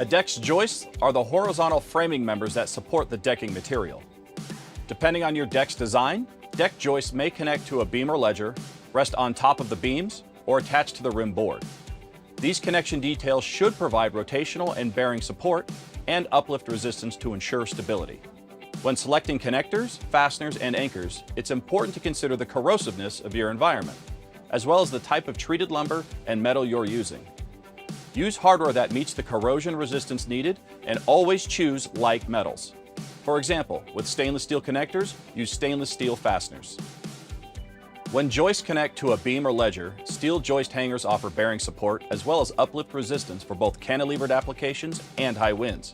deck's joists are the horizontal framing members that support the decking material. Depending on your deck's design, deck joists may connect to a beam or ledger, rest on top of the beams, or attach to the rim board. These connection details should provide rotational and bearing support and uplift resistance to ensure stability. When selecting connectors, fasteners, and anchors, it's important to consider the corrosiveness of your environment, as well as the type of treated lumber and metal you're using. Use hardware that meets the corrosion resistance needed and always choose like metals. For example, with stainless steel connectors, use stainless steel fasteners. When joists connect to a beam or ledger, steel joist hangers offer bearing support as well as uplift resistance for both cantilevered applications and high winds.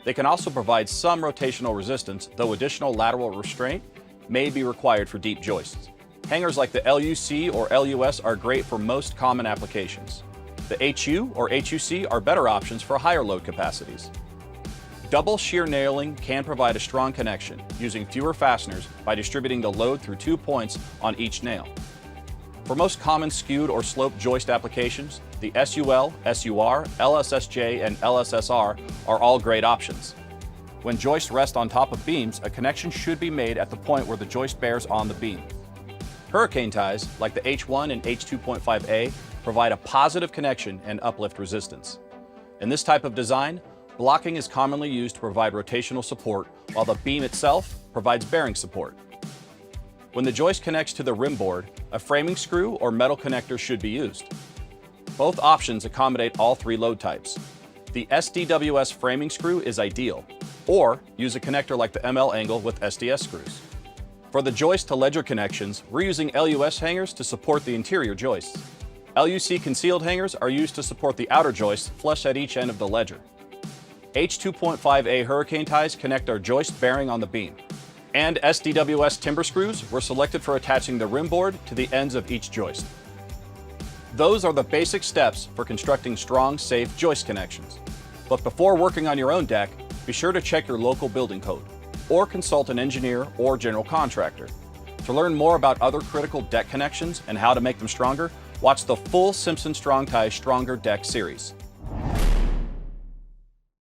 They can also provide some rotational resistance, though additional lateral restraint may be required for deep joists. Hangers like the LUC or LUS are great for most common applications. The HU or HUC are better options for higher load capacities. Double shear nailing can provide a strong connection, using fewer fasteners by distributing the load through 2 points on each nail. For most common skewed or sloped joist applications, the SUL, SUR, LSSJ, and LSSR are all great options. When joists rest on top of beams, a connection should be made at the point where the joist bears on the beam. Hurricane ties, like the H1 and H2.5A, provide a positive connection and uplift resistance. In this type of design, blocking is commonly used to provide rotational support, while the beam itself provides bearing support. When the joist connects to the rim board, a framing screw or metal connector should be used. Both options accommodate all three load types. The SDWS framing screw is ideal, or use a connector like the ML angle with SDS screws. For the joist to ledger connections, we're using LUS hangers to support the interior joists. LUC concealed hangers are used to support the outer joists flush at each end of the ledger. H2.5A hurricane ties connect our joist bearing on the beam. And SDWS timber screws were selected for attaching the rim board to the ends of each joist. Those are the basic steps for constructing strong, safe joist connections. But before working on your own deck, be sure to check your local building code, or consult an engineer or general contractor. To learn more about other critical deck connections and how to make them stronger, watch the full Simpson Strong Tie Stronger Deck series.